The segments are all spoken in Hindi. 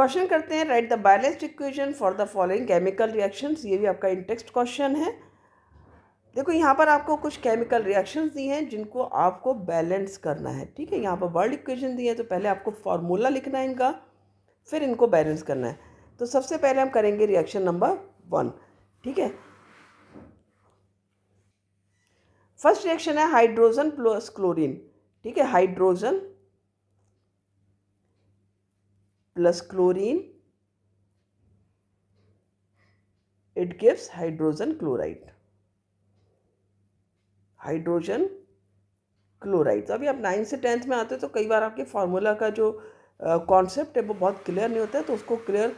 क्वेश्चन करते हैं, right the balanced equation for the following chemical reactions. ये भी आपका इन टेक्स्ट क्वेश्चन है। देखो यहाँ पर आपको कुछ केमिकल रिएक्शंस दी हैं जिनको आपको बैलेंस करना है। ठीक है, यहाँ पर वर्ल्ड इक्वेशन दी है तो पहले आपको फार्मूला लिखना है इनका, फिर इनको बैलेंस करना है। तो सबसे पहले हम करेंगे रिएक्शन नंबर 1। ठीक है, फर्स्ट रिएक्शन है हाइड्रोजन प्लस क्लोरीन। ठीक है, hydrogen plus chlorine, it gives hydrogen chloride. Hydrogen chloride. तो अभी आप 9th से 10th में आते हो तो कई बार आपके फार्मूला का जो कॉन्सेप्ट है वो बहुत क्लियर नहीं होता है, तो उसको क्लियर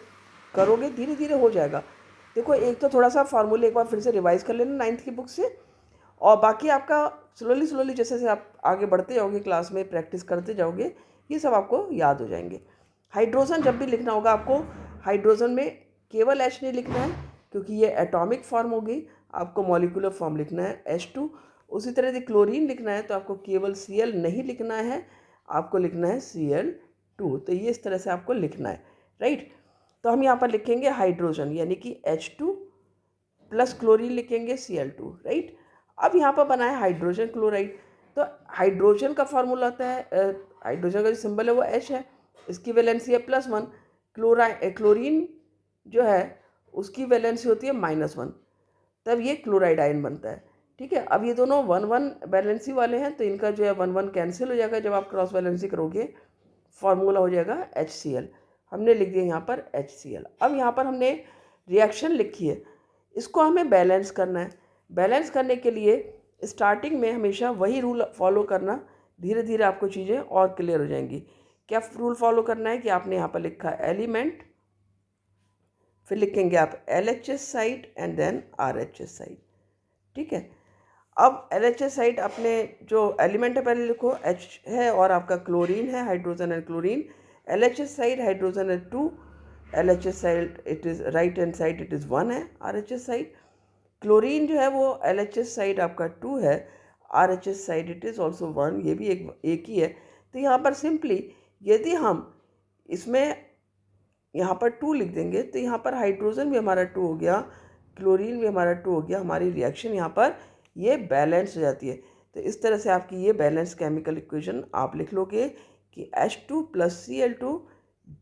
करोगे धीरे धीरे हो जाएगा। देखो, एक तो थोड़ा सा फार्मूले एक बार फिर से रिवाइज कर लेना 9th की बुक से, और बाकी आपका स्लोली स्लोली जैसे जैसे आप आगे बढ़ते जाओगे क्लास में, प्रैक्टिस करते जाओगे, ये सब आपको याद हो जाएंगे। हाइड्रोजन जब भी लिखना होगा आपको, हाइड्रोजन में केवल H नहीं लिखना है क्योंकि ये एटॉमिक फॉर्म होगी, आपको मॉलिक्यूलर फॉर्म लिखना है H2। उसी तरह से क्लोरीन लिखना है तो आपको केवल Cl नहीं लिखना है, आपको लिखना है Cl2। तो ये इस तरह से आपको लिखना है, राइट। तो हम यहाँ पर लिखेंगे हाइड्रोजन यानी कि H2 प्लस क्लोरीन लिखेंगे Cl2, राइट। अब यहाँ पर बना है हाइड्रोजन क्लोराइड। तो हाइड्रोजन का फार्मूला होता है, हाइड्रोजन का जो सिंबल है वो H है, इसकी वैलेंसी है +1। क्लोरीन जो है उसकी वैलेंसी होती है -1, तब ये क्लोराइड आयन बनता है। ठीक है, अब ये दोनों 1-1 वैलेंसी वाले हैं तो इनका जो है 1-1 कैंसिल हो जाएगा। जब आप क्रॉस वैलेंसी करोगे फार्मूला हो जाएगा HCl। हमने लिख दिया यहाँ पर HCl। अब यहाँ पर हमने रिएक्शन लिखी है, इसको हमें बैलेंस करना है। बैलेंस करने के लिए स्टार्टिंग में हमेशा वही रूल फॉलो करना, धीरे धीरे आपको चीज़ें और क्लियर हो जाएंगी। क्या रूल फॉलो करना है कि आपने यहाँ पर लिखा एलिमेंट, फिर लिखेंगे आप LHS side and then RHS side. ठीक है, अब LHS साइड अपने जो एलिमेंट है पहले लिखो, H है और आपका क्लोरीन है, hydrogen and chlorine. LHS side hydrogen है 2, LHS side it is right hand side it is 1 है। RHS साइड क्लोरीन जो है वो LHS साइड आपका 2 है, RHS side it is also 1, ये भी एक ही है। तो यहाँ पर सिंपली यदि हम इसमें यहाँ पर 2 लिख देंगे तो यहाँ पर हाइड्रोजन भी हमारा 2 हो गया, क्लोरीन भी हमारा 2 हो गया, हमारी रिएक्शन यहाँ पर ये बैलेंस हो जाती है। तो इस तरह से आपकी ये बैलेंस केमिकल इक्वेशन आप लिख लोगे कि H2 + Cl2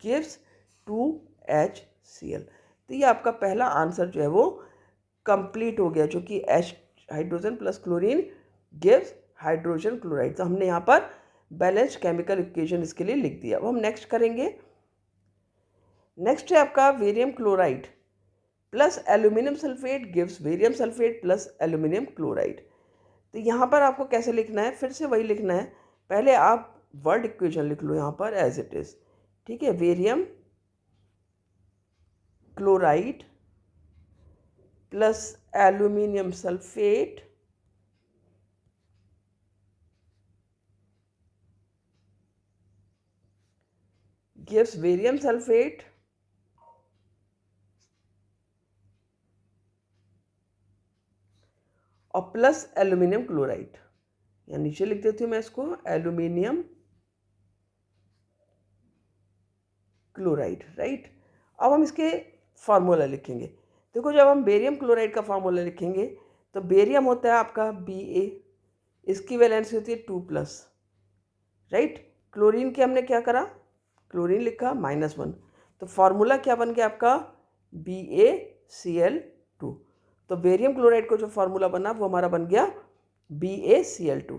गिव्स 2HCl। तो ये आपका पहला आंसर जो है वो कंप्लीट हो गया, जो कि hydrogen plus chlorine gives hydrogen chloride. तो हमने यहाँ पर बैलेंस्ड केमिकल इक्वेशन इसके लिए लिख दिया। अब हम नेक्स्ट करेंगे। नेक्स्ट है आपका barium chloride plus aluminium sulphate gives barium sulphate plus aluminium chloride. तो यहाँ पर आपको कैसे लिखना है, फिर से वही लिखना है। पहले आप वर्ड इक्वेशन लिख लो यहाँ पर एज इट इज़। ठीक है, barium chloride plus aluminium sulphate gives barium sulphate और प्लस एल्यूमिनियम क्लोराइड। या नीचे लिख देती हूँ मैं इसको, एल्यूमिनियम क्लोराइड, राइट। अब हम इसके फार्मूला लिखेंगे। देखो, जब हम बेरियम क्लोराइड का फार्मूला लिखेंगे तो बेरियम होता है आपका Ba, इसकी वैलेंसी होती है 2+, राइट। क्लोरीन की हमने क्या करा, क्लोरीन लिखा -1, तो फार्मूला क्या बन गया आपका BaCl2। तो बेरियम क्लोराइड को जो फार्मूला बना वो हमारा बन गया BaCl2।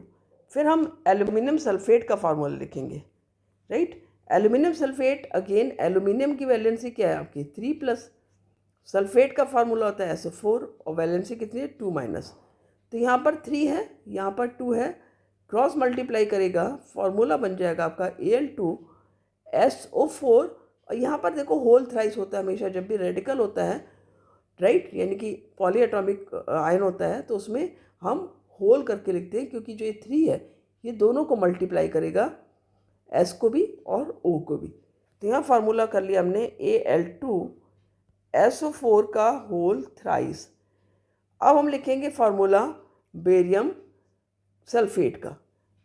फिर हम एल्यूमिनियम सल्फेट का फार्मूला लिखेंगे, right. Aluminium sulphate, again aluminium की वैलेंसी क्या है आपकी 3+, सल्फेट का फार्मूला होता है SO4 और वैलेंसी कितनी है 2-। तो यहाँ पर 3 है, यहाँ पर 2 है, क्रॉस मल्टीप्लाई करेगा, फार्मूला बन जाएगा आपका Al2SO4। और यहाँ पर देखो होल थ्राइस होता है हमेशा जब भी रेडिकल होता है, राइट, यानी कि पॉलीएटॉमिक आयन होता है तो उसमें हम होल करके लिखते हैं क्योंकि जो ये 3 है ये दोनों को मल्टीप्लाई करेगा, S को भी और O को भी। तो यहाँ फार्मूला कर लिया हमने Al2SO4 का होल थ्राइस। अब हम लिखेंगे फार्मूला बेरियम सल्फेट का,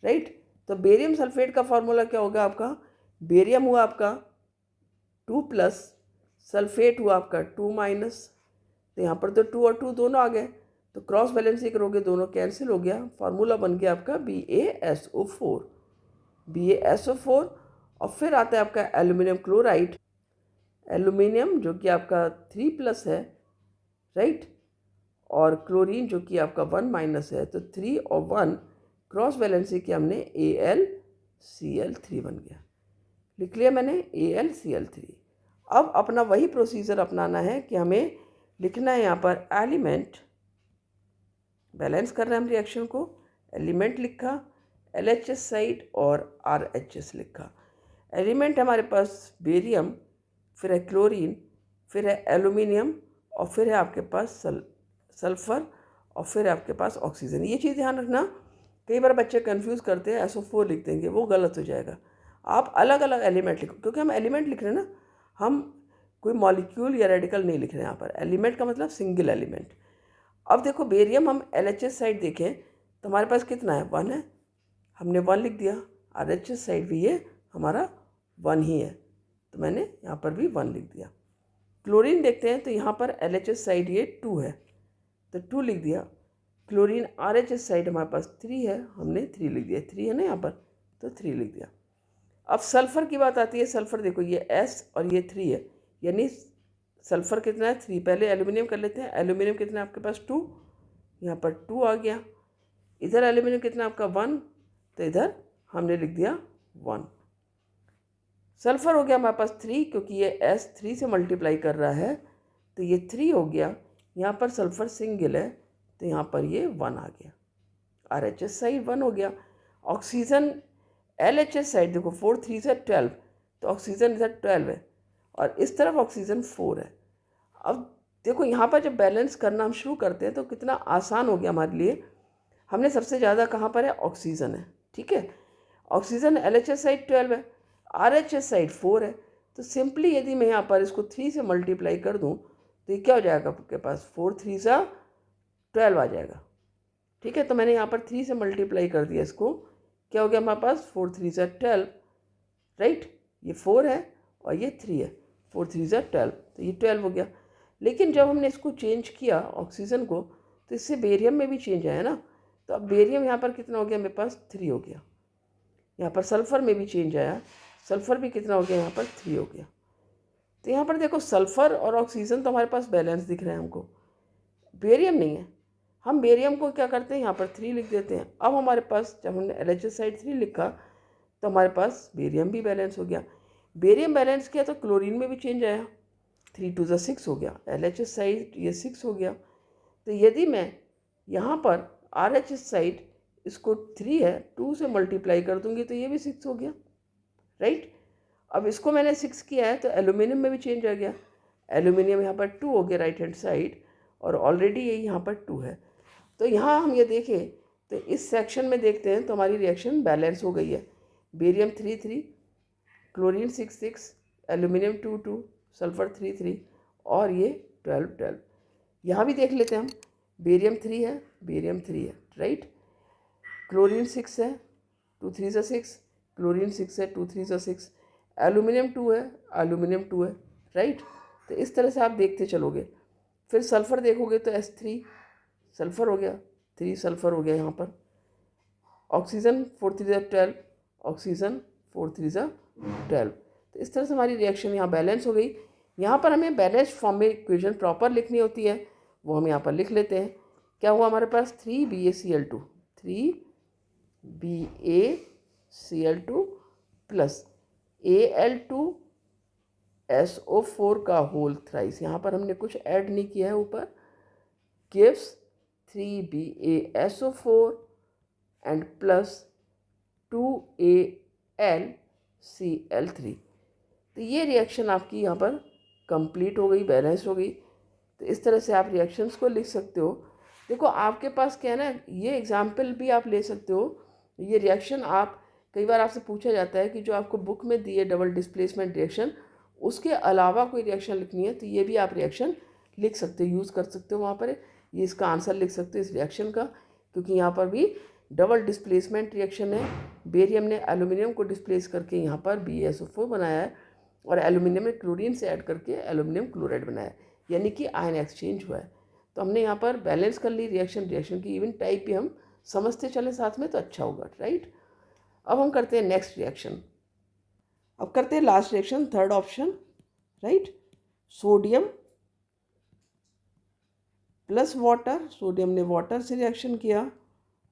राइट। तो बेरियम सल्फेट का फार्मूला क्या होगा आपका, बेरियम हुआ आपका 2 प्लस, सल्फेट हुआ आपका 2 माइनस, तो यहाँ पर तो 2 और 2 दोनों आ गए, तो क्रॉस बैलेंसिंग करोगे दोनों कैंसिल हो गया, फार्मूला बन गया आपका BaSO4। BaSO4, और फिर आता है आपका एल्यूमिनियम क्लोराइड, एल्यूमिनियम जो कि आपका 3 प्लस है, राइट, और क्लोरीन जो कि आपका 1 माइनस है, तो 3 और 1 क्रॉस बैलेंसिंग किया हमने, AlCl3 बन गया। लिख लिया मैंने AlCl3। अब अपना वही प्रोसीजर अपनाना है कि हमें लिखना है यहाँ पर एलिमेंट, बैलेंस कर रहे हैं हम रिएक्शन को, एलिमेंट लिखा, LHS साइड और RHS लिखा। एलिमेंट हमारे पास बेरियम, फिर है क्लोरीन, फिर है एल्यूमिनियम, और फिर है आपके पास सल्फ़र, और फिर है आपके पास ऑक्सीजन। ये चीज़ ध्यान रखना, कई बार बच्चे कंफ्यूज करते हैं, SO4 लिख देंगे, वो गलत हो जाएगा। आप अलग अलग एलिमेंट लिखो, क्योंकि हम एलिमेंट लिख रहे हैं ना, हम कोई मॉलिक्यूल या रेडिकल नहीं लिख रहे हैं यहाँ पर। एलिमेंट का मतलब सिंगल एलिमेंट। अब देखो बेरियम, हम LHS साइड देखें तो हमारे पास कितना है, 1 है, हमने 1 लिख दिया। RHS साइड भी ये हमारा 1 ही है, तो मैंने यहाँ पर भी 1 लिख दिया। क्लोरीन देखते हैं तो यहाँ पर LHS साइड ये 2 है, तो 2 लिख दिया। क्लोरीन RHS साइड हमारे पास 3 है, हमने 3 लिख दिया, 3 है ना यहाँ पर, तो 3 लिख दिया। अब सल्फ़र की बात आती है, सल्फ़र देखो ये S और ये 3 है, यानी सल्फ़र कितना है, 3। पहले एल्यूमिनियम कर लेते हैं, एल्यूमिनियम कितना है आपके पास, 2, यहाँ पर 2 आ गया। इधर एल्यूमिनियम कितना आपका 1, तो इधर हमने लिख दिया 1। सल्फ़र हो गया हमारे पास 3, क्योंकि ये S 3 से मल्टीप्लाई कर रहा है, तो ये 3 हो गया। यहाँ पर सल्फ़र सिंगल है, तो यहाँ पर ये 1 आ गया। RHS साइड 1 हो गया। ऑक्सीजन LHS साइड देखो, 4 3 से 12, तो ऑक्सीजन इधर 12 है, और इस तरफ ऑक्सीजन 4 है। अब देखो यहाँ पर जब बैलेंस करना हम शुरू करते हैं तो कितना आसान हो गया हमारे लिए। हमने सबसे ज़्यादा कहाँ पर है, ऑक्सीजन है, ठीक है। ऑक्सीजन LHS साइड 12 है, RHS साइड 4 है, तो सिंपली यदि मैं यहाँ पर इसको 3 से मल्टीप्लाई कर दूँ तो ये क्या हो जाएगा आपके पास, 4 3 सा 12 आ जाएगा, ठीक है। तो मैंने यहाँ पर 3 से मल्टीप्लाई कर दिया इसको, क्या हो गया हमारे पास, 4 3 सा 12, राइट। ये 4 है और ये 3 है, 4 3 सा 12, तो ये 12 हो गया। लेकिन जब हमने इसको चेंज किया ऑक्सीजन को, तो इससे बेरियम में भी चेंज आया ना, तो अब बेरियम यहाँ पर कितना हो गया मेरे पास, 3 हो गया। यहाँ पर सल्फ़र में भी चेंज आया, सल्फ़र भी कितना हो गया, यहाँ पर 3 हो गया। तो यहाँ पर देखो सल्फ़र और ऑक्सीजन तो हमारे पास बैलेंस दिख रहे हैं हमको, बेरियम नहीं है। हम बेरियम को क्या करते हैं, यहाँ पर 3 लिख देते हैं। अब हमारे पास जब हमने LHS साइड 3 लिखा तो हमारे पास बेरियम भी बैलेंस हो गया। बेरियम बैलेंस किया तो क्लोरीन में भी चेंज आया, 3 2 सा 6 हो गया। LHS साइड ये 6 हो गया। तो यदि मैं यहाँ पर RHS साइड इसको 3 है, 2 से मल्टीप्लाई कर दूंगी तो ये भी 6 हो गया, राइट। अब इसको मैंने 6 किया है तो एल्यूमिनियम में भी चेंज आ गया। एल्यूमिनियम यहाँ पर 2 हो गया राइट हैंड साइड, और ऑलरेडी ये यहाँ पर 2 है। तो यहाँ हम ये देखें तो इस सेक्शन में देखते हैं तो हमारी रिएक्शन बैलेंस हो गई है। बेरियम 3 3, क्लोरीन 6 6, एल्यूमिनियम 2 2, सल्फ़र 3 3, और ये 12 12। यहाँ भी देख लेते हैं हम, बेरियम 3 है, बेरियम 3 है, राइट। क्लोरीन 6 है, 2 3 सा 6, क्लोरीन 6 है, 2 3 सा 6, एल्यूमिनियम 2 है, एल्यूमिनियम 2 है, राइट। तो इस तरह से आप देखते चलोगे। फिर सल्फ़र देखोगे तो S3 सल्फ़र हो गया, 3 सल्फ़र हो गया यहाँ पर। ऑक्सीजन 4 3 सा 12, ऑक्सीजन 4 3 सा 12। तो इस तरह से हमारी रिएक्शन यहाँ बैलेंस हो गई। यहाँ पर हमें बैलेंस फॉर्म में इक्वेशन प्रॉपर लिखनी होती है, वो हम यहाँ पर लिख लेते हैं। क्या हुआ हमारे पास, 3BaCl2, 3BaCl2 प्लस Al2SO4 का होल थ्राइस, यहाँ पर हमने कुछ ऐड नहीं किया है ऊपर, gives 3BaSO4 and plus 2AlCl3। तो ये रिएक्शन आपकी यहाँ पर कंप्लीट हो गई, बैलेंस हो गई। तो इस तरह से आप रिएक्शंस को लिख सकते हो। देखो आपके पास क्या है ना, ये एग्जाम्पल भी आप ले सकते हो। ये रिएक्शन आप, कई बार आपसे पूछा जाता है कि जो आपको बुक में दिए डबल डिस्प्लेसमेंट रिएक्शन, उसके अलावा कोई रिएक्शन लिखनी है तो ये भी आप रिएक्शन लिख सकते हो, यूज़ कर सकते हो। वहाँ पर ये इसका आंसर लिख सकते हो इस रिएक्शन का, क्योंकि यहाँ पर भी डबल डिस्प्लेसमेंट रिएक्शन है। बेरियम ने एल्यूमिनियम को डिस्प्लेस करके यहाँ पर BaSO4 बनाया है, और एल्यूमिनियम में क्लोरीन से ऐड करके एल्यूमिनियम क्लोराइड बनाया, यानी कि आयन एक्सचेंज हुआ है। तो हमने यहाँ पर बैलेंस कर ली रिएक्शन की इवन टाइप भी हम समझते चले साथ में, तो अच्छा होगा, राइट। अब हम करते हैं नेक्स्ट रिएक्शन। अब करते हैं last reaction, third option, right. Sodium plus water, sodium ने वाटर से रिएक्शन किया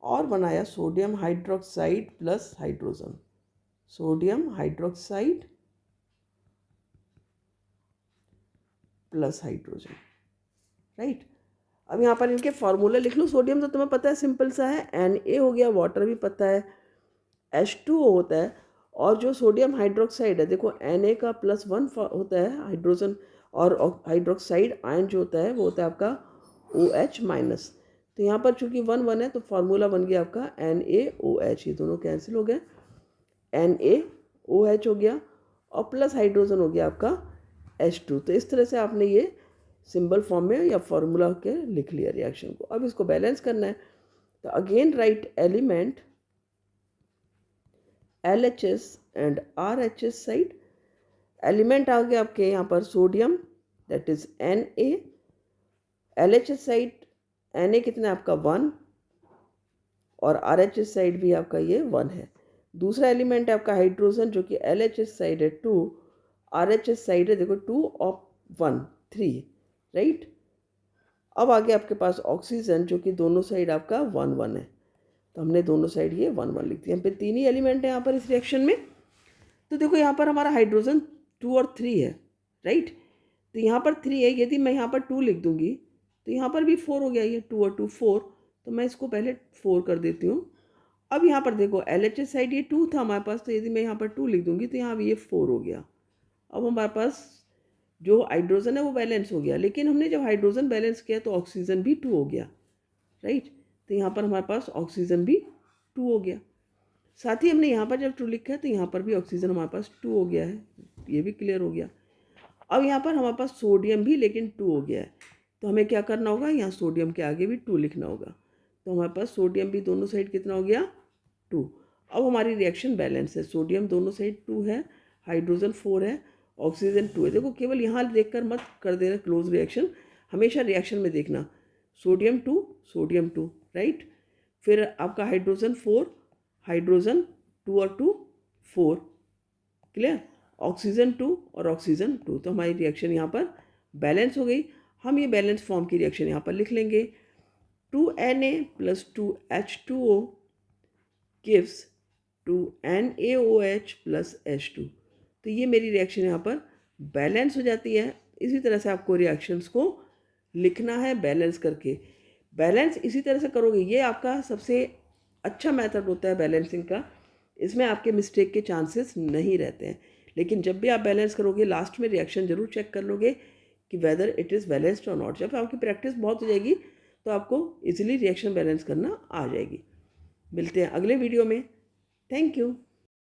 और बनाया sodium hydroxide plus hydrogen, sodium hydroxide plus hydrogen, right. अब यहाँ पर इनके फॉर्मूला लिख लो। सोडियम तो तुम्हें पता है, सिंपल सा है, Na हो गया, वाटर भी पता है, H2O होता है। और जो सोडियम हाइड्रोक्साइड है, देखो Na का +1 होता है हाइड्रोजन, और हाइड्रोक्साइड आयन जो होता है वो होता है आपका OH-। तो यहाँ पर चूंकि 1 है तो फार्मूला बन गया आपका NaOH, ये दोनों कैंसिल हो गए, NaOH हो गया, और प्लस हाइड्रोजन हो गया आपका H2। तो इस तरह से आपने ये सिंबल फॉर्म में या फॉर्मूला के लिख लिया रिएक्शन को। अब इसको बैलेंस करना है, तो again right element LHS and RHS side. Element आ गया आपके यहाँ पर sodium, that is Na, LHS side Na कितना है आपका 1, और RHS साइड भी आपका ये 1 है। दूसरा एलिमेंट है आपका हाइड्रोजन, जो कि LHS साइड है 2, RHS साइड है देखो 2 और 1 3, राइट। अब आगे आपके पास ऑक्सीजन, जो कि दोनों साइड आपका 1 है, तो हमने दोनों साइड ये 1 लिख दिया। हम पे 3 ही एलिमेंट है यहाँ पर इस रिएक्शन में। तो देखो यहाँ पर हमारा हाइड्रोजन 2 और 3 है, राइट। तो यहाँ पर 3 है, यदि मैं यहाँ पर 2 लिख दूंगी तो यहाँ पर भी 4 हो गया, ये 2 और 2 4, तो मैं इसको पहले 4 कर देती हूँ। अब यहाँ पर देखो LHS साइड ये 2 था हमारे पास, तो यदि मैं यहाँ पर 2 लिख दूंगी तो यहाँ भी ये 4 हो गया। अब हमारे पास जो हाइड्रोजन है वो बैलेंस हो गया, लेकिन हमने जब हाइड्रोजन बैलेंस किया तो ऑक्सीजन भी 2 हो गया, राइट। तो यहाँ पर हमारे पास ऑक्सीजन भी 2 हो गया। साथ ही हमने यहाँ पर जब 2 लिखा है तो यहाँ पर भी ऑक्सीजन हमारे पास 2 हो गया है, ये भी क्लियर हो गया। अब यहाँ पर हमारे पास सोडियम भी लेकिन 2 हो गया है, तो हमें क्या करना होगा, यहाँ सोडियम के आगे भी 2 लिखना होगा। तो हमारे पास सोडियम भी दोनों साइड कितना हो गया 2। अब हमारी रिएक्शन बैलेंस है, सोडियम दोनों साइड 2 है, हाइड्रोजन 4 है, ऑक्सीजन 2 है। देखो केवल यहाँ देखकर मत कर देना क्लोज रिएक्शन, हमेशा रिएक्शन में देखना, सोडियम 2, राइट। फिर आपका हाइड्रोजन 4, हाइड्रोजन 2 और 2 4, क्लियर, ऑक्सीजन 2 और ऑक्सीजन 2। तो हमारी रिएक्शन यहाँ पर बैलेंस हो गई। हम ये बैलेंस फॉर्म की रिएक्शन यहाँ पर लिख लेंगे, 2Na + 2H2O gives 2NaOH + H2। तो ये मेरी रिएक्शन यहाँ पर बैलेंस हो जाती है। इसी तरह से आपको रिएक्शंस को लिखना है बैलेंस करके। बैलेंस इसी तरह से करोगे, ये आपका सबसे अच्छा मेथड होता है बैलेंसिंग का, इसमें आपके मिस्टेक के चांसेस नहीं रहते हैं। लेकिन जब भी आप बैलेंस करोगे लास्ट में रिएक्शन जरूर चेक कर लोगे कि वेदर इट इज़ बैलेंस्ड और नॉट। जब आपकी प्रैक्टिस बहुत हो जाएगी तो आपको इजीली रिएक्शन बैलेंस करना आ जाएगी। मिलते हैं अगले वीडियो में, थैंक यू।